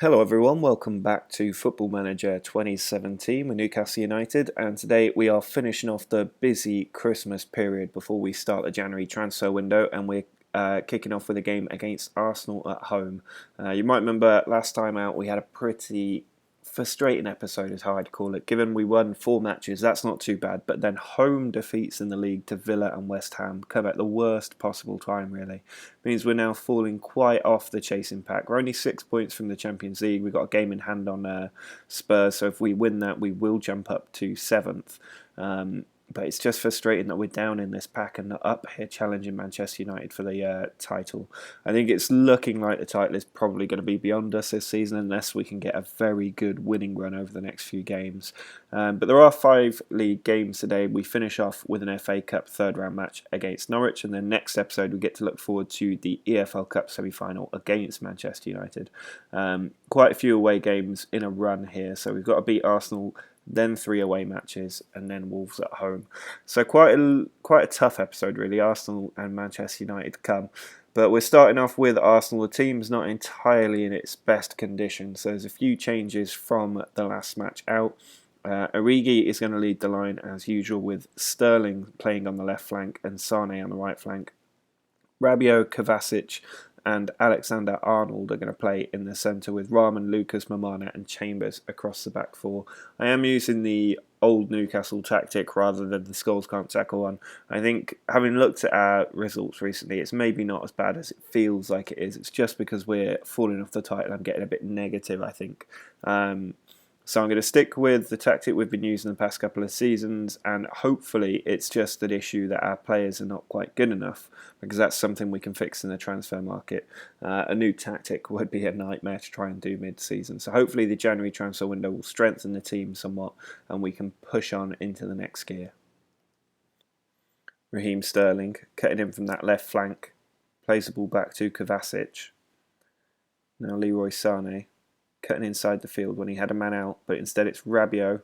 Hello everyone, welcome back to Football Manager 2017 with Newcastle United, and today we are finishing off the busy Christmas period before we start the January transfer window, and we're kicking off with a game against Arsenal at home. You might remember last time out we had a pretty frustrating episode is how I'd call it. Given we won 4 matches, that's not too bad, but then home defeats in the league to Villa and West Ham come at the worst possible time really. Means we're now falling quite off the chasing pack. We're only 6 points from the Champions League. We've got a game in hand on Spurs, so if we win that we will jump up to 7th. But it's just frustrating that we're down in this pack and not up here challenging Manchester United for the title. I think it's looking like the title is probably going to be beyond us this season unless we can get a very good winning run over the next few games. But there are 5 league games today. We finish off with an FA Cup third round match against Norwich, and then next episode we get to look forward to the EFL Cup semi-final against Manchester United. Quite a few away games in a run here, so we've got to beat Arsenal, then 3 away matches, and then Wolves at home. So quite a tough episode really. Arsenal and Manchester United come. But we're starting off with Arsenal. The team's not entirely in its best condition, so there's a few changes from the last match out. Origi is going to lead the line as usual, with Sterling playing on the left flank and Sane on the right flank. Rabiot, Kovacic and Alexander-Arnold are going to play in the centre, with Rahman, Lucas, Mamana and Chambers across the back four. I am using the old Newcastle tactic rather than the Skulls Can't Tackle one. I think, having looked at our results recently, it's maybe not as bad as it feels like it is. It's just because we're falling off the title, I'm getting a bit negative, I think. So I'm going to stick with the tactic we've been using the past couple of seasons, and hopefully it's just an issue that our players are not quite good enough, because that's something we can fix in the transfer market. A new tactic would be a nightmare to try and do mid-season. So hopefully the January transfer window will strengthen the team somewhat and we can push on into the next gear. Raheem Sterling cutting in from that left flank, plays the ball back to Kovacic. Now Leroy Sane cutting inside the field when he had a man out, but instead it's Rabiot.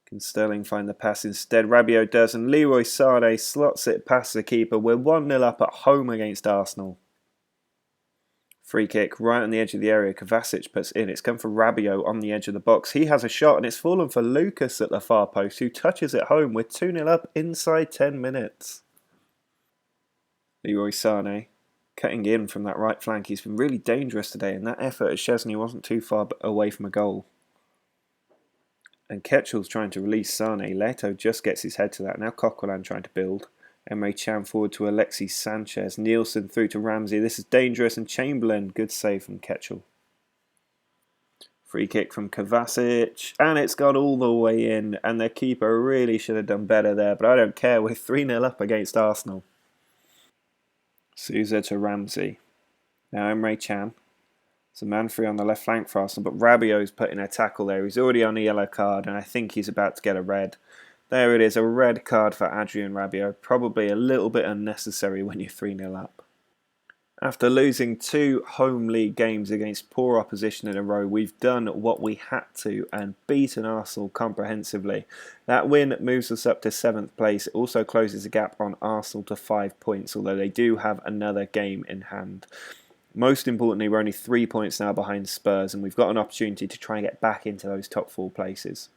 Can Sterling find the pass instead? Rabiot does, and Leroy Sane slots it past the keeper. We're 1-0 up at home against Arsenal. Free kick right on the edge of the area. Kovacic puts in. It's come for Rabiot on the edge of the box. He has a shot, and it's fallen for Lucas at the far post, who touches it home. We're 2-0 up inside 10 minutes. Leroy Sane cutting in from that right flank. He's been really dangerous today, and that effort at Chesney wasn't too far away from a goal. And Ketchell's trying to release Sane. Leto just gets his head to that. Now Coquelin trying to build. Emre Can forward to Alexis Sanchez. Nielsen through to Ramsey. This is dangerous, and Chamberlain, good save from Ketchell. Free kick from Kovacic, and it's gone all the way in, and their keeper really should have done better there, but I don't care. We're 3-0 up against Arsenal. Souza to Ramsey. Now Emre Can. It's a man free on the left flank for Arsenal, but Rabiot's putting a tackle there. He's already on a yellow card, and I think he's about to get a red. There it is, a red card for Adrian Rabiot. Probably a little bit unnecessary when you're 3-0 up. After losing 2 home league games against poor opposition in a row, we've done what we had to and beaten Arsenal comprehensively. That win moves us up to 7th place. It also closes the gap on Arsenal to 5 points, although they do have another game in hand. Most importantly, we're only 3 points now behind Spurs, and we've got an opportunity to try and get back into those top 4 places.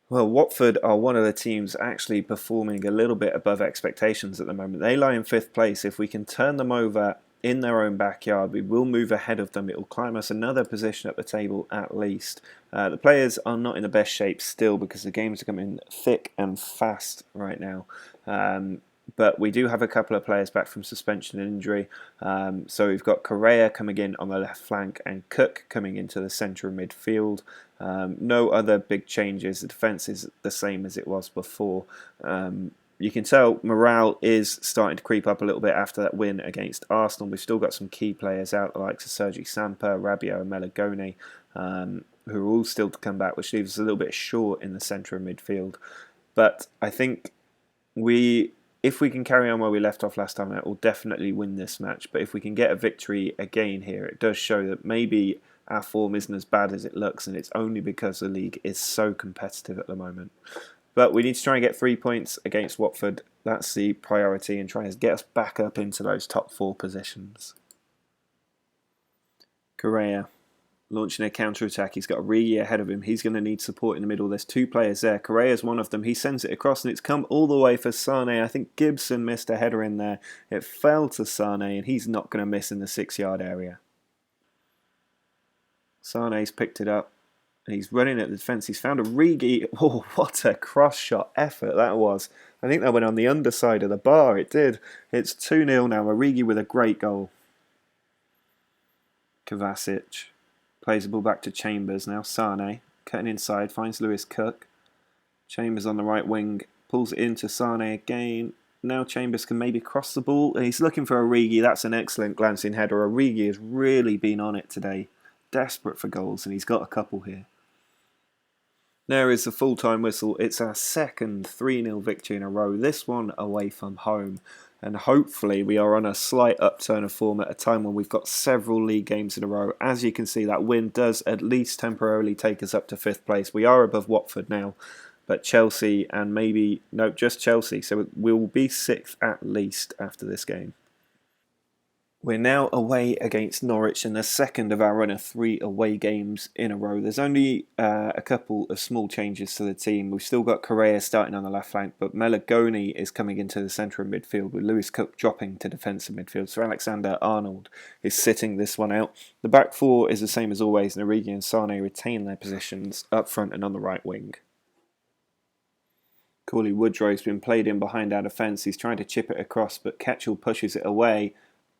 Well, Watford are one of the teams actually performing a little bit above expectations at the moment. They lie in 5th place. If we can turn them over in their own backyard, we will move ahead of them. It will climb us another position at the table at least. The players are not in the best shape still because the games are coming thick and fast right now. But we do have a couple of players back from suspension and injury. So we've got Correa coming in on the left flank and Cook coming into the centre of midfield. No other big changes. The defence is the same as it was before. You can tell morale is starting to creep up a little bit after that win against Arsenal. We've still got some key players out, the likes of Sergi Samper, Rabiot and Melagone, who are all still to come back, which leaves us a little bit short in the centre of midfield. But I think if we can carry on where we left off last time, it will definitely win this match. But if we can get a victory again here, it does show that maybe our form isn't as bad as it looks, and it's only because the league is so competitive at the moment. But we need to try and get 3 points against Watford. That's the priority, and try and get us back up into those top 4 positions. Correa Launching a counter-attack. He's got Origi ahead of him. He's going to need support in the middle. There's two players there. Correa's one of them. He sends it across, and it's come all the way for Sane. I think Gibson missed a header in there. It fell to Sane, and he's not going to miss in the 6-yard area. Sane's picked it up. He's running at the defence. He's found Origi. Oh, what a cross-shot effort that was. I think that went on the underside of the bar. It did. It's 2-0 now. Origi with a great goal. Kovacic plays the ball back to Chambers now. Sane cutting inside, finds Lewis Cook. Chambers on the right wing, pulls it into Sane again. Now Chambers can maybe cross the ball. He's looking for Origi. That's an excellent glancing header. Origi has really been on it today. Desperate for goals, and he's got a couple here. There is the full-time whistle. It's our second 3-0 victory in a row, this one away from home. And hopefully we are on a slight upturn of form at a time when we've got several league games in a row. As you can see, that win does at least temporarily take us up to 5th place. We are above Watford now, but Chelsea and just Chelsea. So we'll be 6th at least after this game. We're now away against Norwich in the second of our run of 3 away games in a row. There's only a couple of small changes to the team. We've still got Correa starting on the left flank, but Melagoni is coming into the centre of midfield with Lewis Cook dropping to defensive midfield. So Alexander-Arnold is sitting this one out. The back four is the same as always, and Origi and Sane retain their positions up front and on the right wing. Cauley Woodrow's been played in behind our defence. He's trying to chip it across, but Ketchel pushes it away.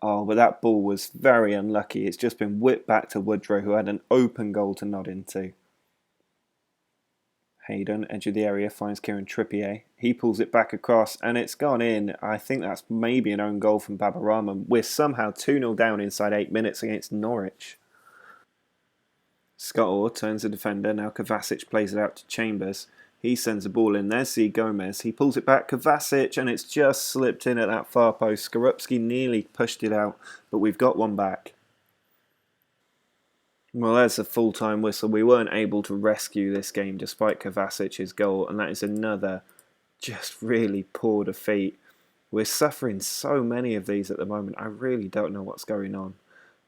Oh, but that ball was very unlucky. It's just been whipped back to Woodrow, who had an open goal to nod into. Hayden, edge of the area, finds Kieran Trippier. He pulls it back across, and it's gone in. I think that's maybe an own goal from Babarama. We're somehow 2-0 down inside 8 minutes against Norwich. Scott Orr turns the defender. Now Kovacic plays it out to Chambers. He sends the ball in. There's Z Gomez. He pulls it back. Kovacic, and it's just slipped in at that far post. Skorupski nearly pushed it out, but we've got one back. Well, there's a full-time whistle. We weren't able to rescue this game despite Kovacic's goal, and that is another just really poor defeat. We're suffering so many of these at the moment. I really don't know what's going on.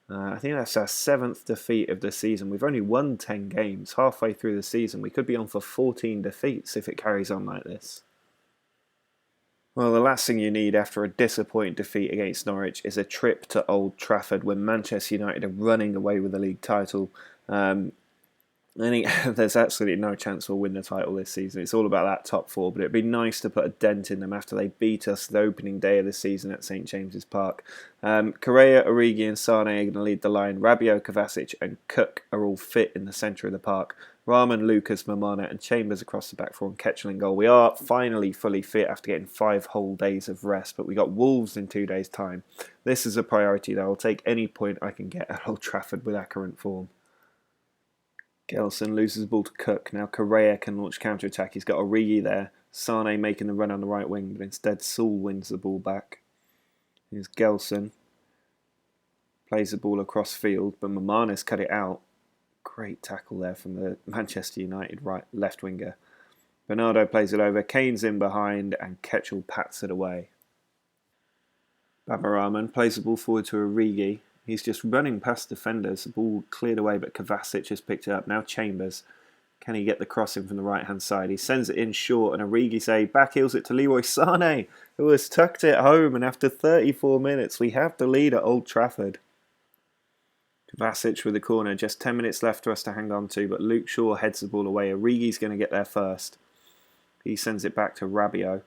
I think that's our 7th defeat of the season. We've only won 10 games halfway through the season. We could be on for 14 defeats if it carries on like this. Well, the last thing you need after a disappointing defeat against Norwich is a trip to Old Trafford when Manchester United are running away with the league title. I think there's absolutely no chance we'll win the title this season. It's all about that top four, but it'd be nice to put a dent in them after they beat us the opening day of the season at St James's Park. Correa, Origi and Sane are going to lead the line. Rabiot, Kovacic and Cook are all fit in the centre of the park. Rahman, Lucas, Mamana and Chambers across the back four and Ketchel in goal. We are finally fully fit after getting 5 whole days of rest, but we got Wolves in 2 days' time. This is a priority though. I'll take any point I can get at Old Trafford with our current form. Gelson loses the ball to Cook. Now Correa can launch counter-attack. He's got Origi there. Sane making the run on the right wing, but instead Saul wins the ball back. Here's Gelson. Plays the ball across field, but Mamana's cut it out. Great tackle there from the Manchester United left winger. Bernardo plays it over. Kane's in behind, and Ketchel pats it away. Babarama plays the ball forward to Origi. He's just running past defenders. The ball cleared away, but Kovacic has picked it up. Now Chambers. Can he get the cross in from the right-hand side? He sends it in short, and Origi backheels it to Leroy Sane, who has tucked it home. And after 34 minutes, we have the lead at Old Trafford. Kovacic with the corner. Just 10 minutes left for us to hang on to, but Luke Shaw heads the ball away. Origi's going to get there first. He sends it back to Rabiot.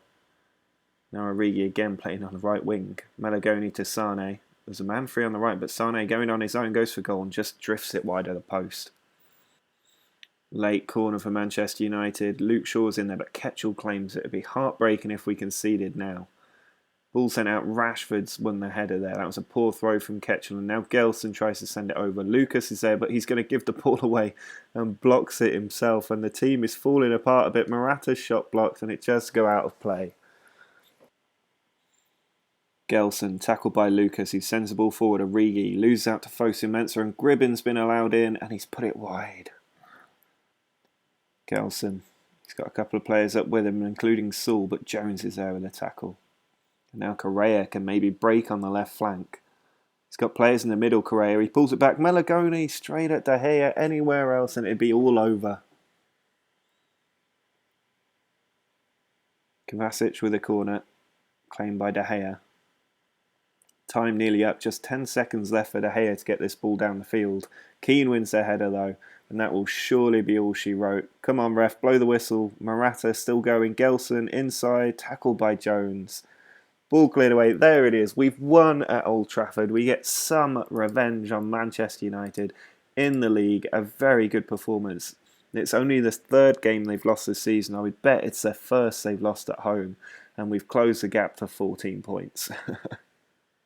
Now Origi again playing on the right wing. Melagoni to Sane. There's a man free on the right, but Sane going on his own goes for goal and just drifts it wide of the post. Late corner for Manchester United. Luke Shaw's in there, but Ketchel claims it would be heartbreaking if we conceded now. Ball sent out. Rashford's won the header there. That was a poor throw from Ketchel, and now Gelson tries to send it over. Lucas is there, but he's going to give the ball away and blocks it himself, and the team is falling apart a bit. Morata's shot blocked, and it just go out of play. Gelson, tackled by Lucas, he sends the ball forward. Origi loses out to Fosu Mensah, and Gribbin's been allowed in, and he's put it wide. Gelson, he's got a couple of players up with him, including Saul, but Jones is there with a tackle. And now Correa can maybe break on the left flank. He's got players in the middle, Correa. He pulls it back. Malagoni straight at De Gea. Anywhere else and it'd be all over. Kovacic with a corner. Claimed by De Gea. Time nearly up. Just 10 seconds left for De Gea to get this ball down the field. Keane wins their header though. And that will surely be all she wrote. Come on, ref. Blow the whistle. Morata still going. Gelson inside. Tackled by Jones. Ball cleared away. There it is. We've won at Old Trafford. We get some revenge on Manchester United in the league. A very good performance. It's only the third game they've lost this season. I would bet it's their first they've lost at home. And we've closed the gap to 14 points.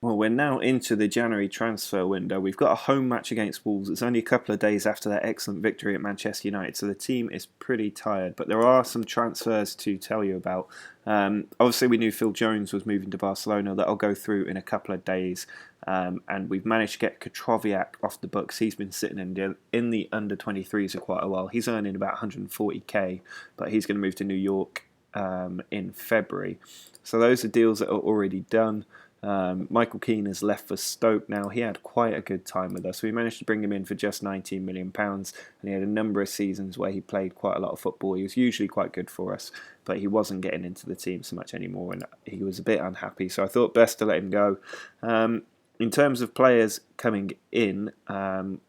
Well, we're now into the January transfer window. We've got a home match against Wolves. It's only a couple of days after that excellent victory at Manchester United, so the team is pretty tired. But there are some transfers to tell you about. Obviously, we knew Phil Jones was moving to Barcelona. That I'll go through in a couple of days. And we've managed to get Katroviak off the books. He's been sitting in the under-23s for quite a while. He's earning about 140k, but he's going to move to New York in February. So those are deals that are already done. Michael Keane has left for Stoke now. He had quite a good time with us. We managed to bring him in for just £19 million, and he had a number of seasons where he played quite a lot of football. He was usually quite good for us, but he wasn't getting into the team so much anymore, and he was a bit unhappy, so I thought best to let him go. In terms of players coming in,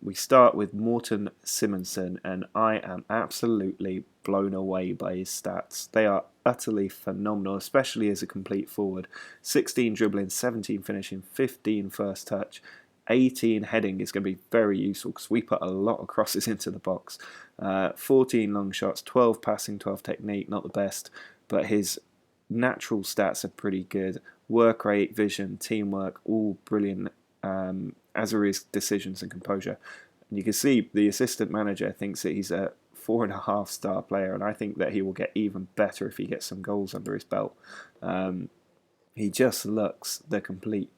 we start with Morten Simonsen, and I am absolutely blown away by his stats. They are utterly phenomenal, especially as a complete forward. 16 dribbling, 17 finishing, 15 first touch, 18 heading is going to be very useful because we put a lot of crosses into the box. 14 long shots, 12 passing, 12 technique, not the best, but his natural stats are pretty good. Work rate, vision, teamwork, all brilliant, as are his decisions and composure. And you can see the assistant manager thinks that he's a 4.5-star player, and I think that he will get even better if he gets some goals under his belt. He just looks the complete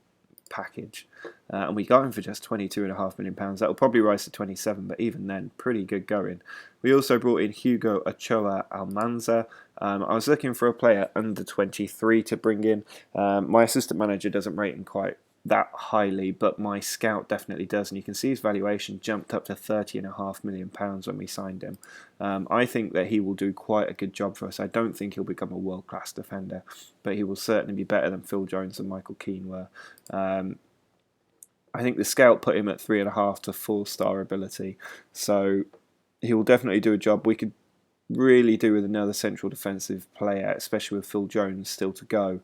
package, and we got him for just £22.5 million. That will probably rise to 27, but even then, pretty good going. We also brought in Hugo Ochoa Almanza. I was looking for a player under 23 to bring in. My assistant manager doesn't rate him quite that highly, but my scout definitely does, and you can see his valuation jumped up to £30.5 million when we signed him. I think that he will do quite a good job for us. I don't think he'll become a world-class defender, but he will certainly be better than Phil Jones and Michael Keane were. I think the scout put him at 3.5 to 4-star ability, so he will definitely do a job. We could really do with another central defensive player, especially with Phil Jones still to go.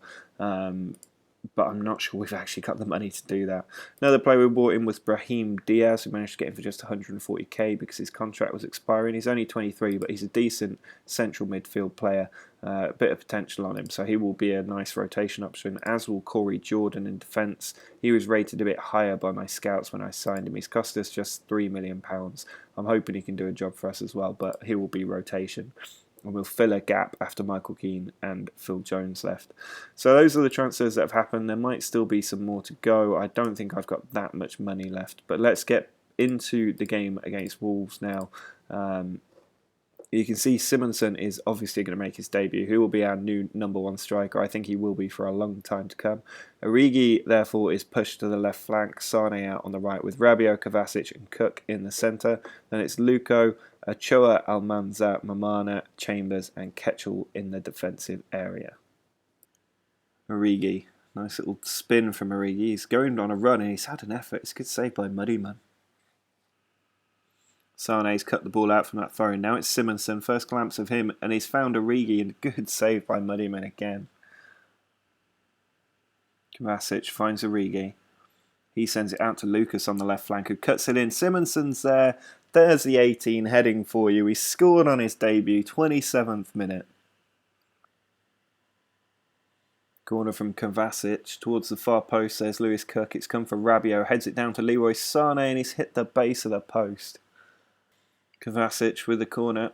But I'm not sure we've actually got the money to do that. Another player we brought in was Brahim Diaz. We managed to get him for just 140k because his contract was expiring. He's only 23, but he's a decent central midfield player. A bit of potential on him, so he will be a nice rotation option, as will Corey Jordan in defence. He was rated a bit higher by my scouts when I signed him. He's cost us just £3 million. I'm hoping he can do a job for us as well, but he will be rotation. And we'll fill a gap after Michael Keane and Phil Jones left. So those are the transfers that have happened. There might still be some more to go. I don't think I've got that much money left. But let's get into the game against Wolves now. You can see Simonsen is obviously going to make his debut. He will be our new #1 striker. I think he will be for a long time to come. Origi, therefore, is pushed to the left flank. Sane out on the right with Rabiot, Kovacic and Cook in the centre. Then it's Luco, Ochoa, Almanza, Mamana, Chambers and Ketchel in the defensive area. Origi. Nice little spin from Origi. He's going on a run and he's had an effort. It's a good save by Muddyman. Sane's cut the ball out from that throw. Now it's Simonsen. First glance of him, and he's found Origi, and good save by Muddyman again. Kovacic finds Origi. He sends it out to Lucas on the left flank, who cuts it in. Simonsen's there. There's the 18 heading for you. He scored on his debut, 27th minute. Corner from Kovacic towards the far post. There's Lewis Cook. It's come for Rabiot. Heads it down to Leroy Sane, and he's hit the base of the post. Kovacic with the corner,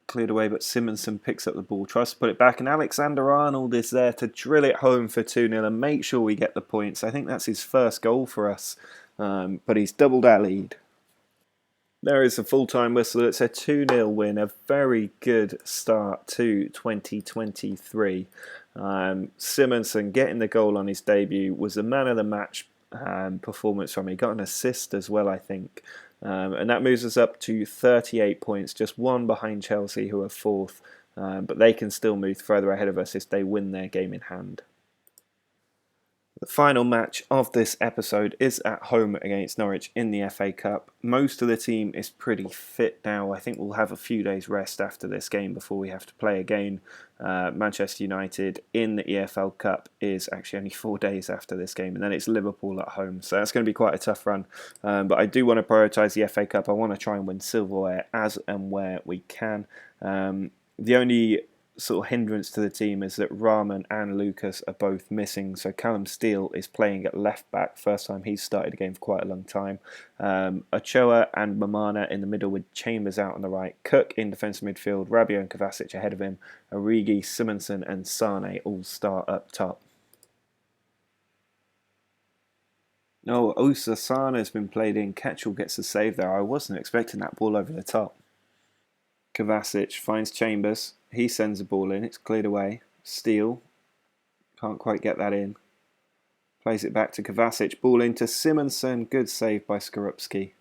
cleared away, but Simonsen picks up the ball, tries to put it back, and Alexander-Arnold is there to drill it home for 2-0 and make sure we get the points. I think that's his first goal for us, but he's doubled our lead. There is a full-time whistle. It's a 2-0 win, a very good start to 2023. Simonsen getting the goal on his debut was the man of the match. performance from him. He got an assist as well, I think. And that moves us up to 38 points, just one behind Chelsea, who are fourth. But they can still move further ahead of us if they win their game in hand. The final match of this episode is at home against Norwich in the FA Cup. Most of the team is pretty fit now. I think we'll have a few days rest after this game before we have to play again. Manchester United in the EFL Cup is actually only 4 days after this game, and then it's Liverpool at home. So that's going to be quite a tough run. But I do want to prioritise the FA Cup. I want to try and win silverware as and where we can. The only sort of hindrance to the team is that Rahman and Lucas are both missing. So Callum Steele is playing at left back, first time he's started a game for quite a long time. Ochoa and Mamana in the middle with Chambers out on the right. Cook in defensive midfield, Rabiot and Kovacic ahead of him. Origi, Simonsen and Sane all start up top. Oh, Osasana has been played in. Ketchel gets a save there. I wasn't expecting that ball over the top. Kovacic finds Chambers. He sends the ball in. It's cleared away. Steele can't quite get that in. Plays it back to Kovacic. Ball into Simonsen. Good save by Skorupski.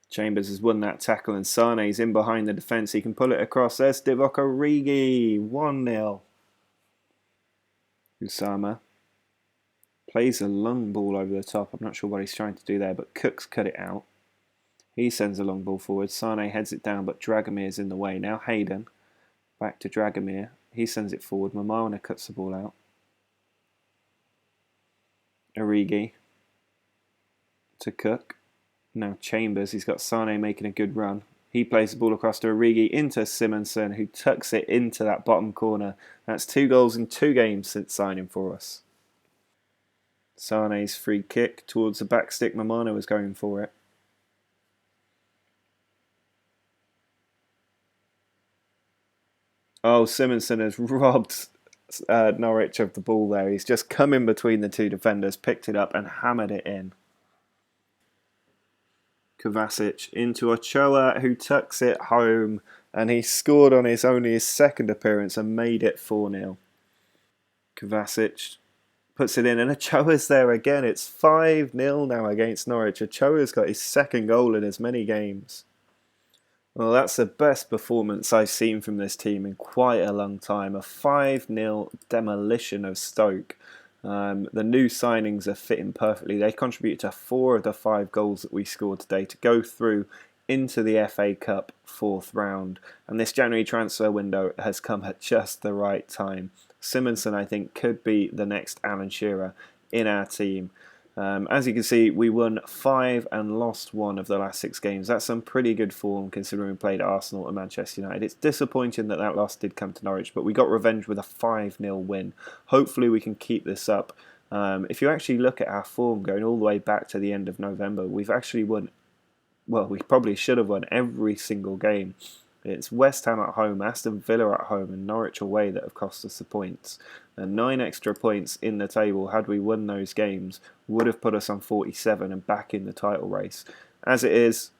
Chambers has won that tackle and Sane's in behind the defence. He can pull it across. There's Divock Origi. 1-0. Usama plays a long ball over the top. I'm not sure what he's trying to do there, but Cook's cut it out. He sends a long ball forward. Sane heads it down, but Dragomir's in the way. Now Hayden. Back to Dragomir. He sends it forward. Mamana cuts the ball out. Origi. To Cook. Now Chambers. He's got Sane making a good run. He plays the ball across to Origi into Simonsen, who tucks it into that bottom corner. That's 2 goals in 2 games since signing for us. Sane's free kick towards the back stick. Mamana was going for it. Oh, Simonsen has robbed Norwich of the ball there. He's just come in between the 2 defenders, picked it up and hammered it in. Kovacic into Ochoa, who tucks it home, and he scored on only his second appearance and made it 4-0. Kovacic puts it in, and Ochoa's there again. It's 5-0 now against Norwich. Ochoa's got his second goal in as many games. Well, that's the best performance I've seen from this team in quite a long time. A 5-0 demolition of Stoke. The new signings are fitting perfectly. They contributed to 4 of the 5 goals that we scored today to go through into the FA Cup 4th round. And this January transfer window has come at just the right time. Simonsen, I think, could be the next Alan Shearer in our team. As you can see, we won 5 and lost 1 of the last 6 games. That's some pretty good form considering we played Arsenal and Manchester United. It's disappointing that loss did come to Norwich, but we got revenge with a 5-0 win. Hopefully we can keep this up. If you actually look at our form going all the way back to the end of November, we've actually won, well, we probably should have won every single game. It's West Ham at home, Aston Villa at home and Norwich away that have cost us the points. And 9 extra points in the table, had we won those games, would have put us on 47 and back in the title race. As it is,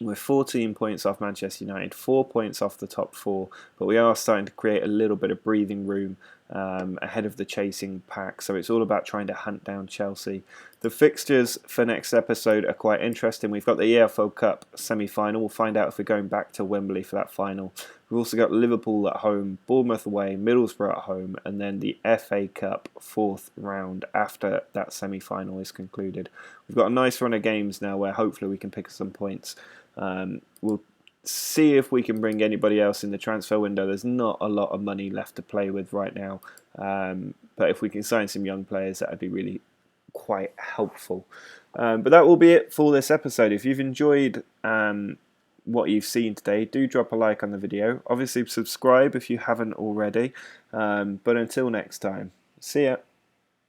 we're 14 points off Manchester United, 4 points off the top 4, but we are starting to create a little bit of breathing room ahead of the chasing pack, so it's all about trying to hunt down Chelsea. The fixtures for next episode are quite interesting. We've got the EFL Cup semi-final. We'll find out if we're going back to Wembley for that final. We've also got Liverpool at home, Bournemouth away, Middlesbrough at home, and then the FA Cup 4th round after that semi-final is concluded. We've got a nice run of games now where hopefully we can pick up some points. We'll see if we can bring anybody else in the transfer window. There's not a lot of money left to play with right now, but if we can sign some young players, that would be really quite helpful. But that will be it for this episode. If you've enjoyed what you've seen today, do drop a like on the video. Obviously subscribe if you haven't already, but until next time, see ya.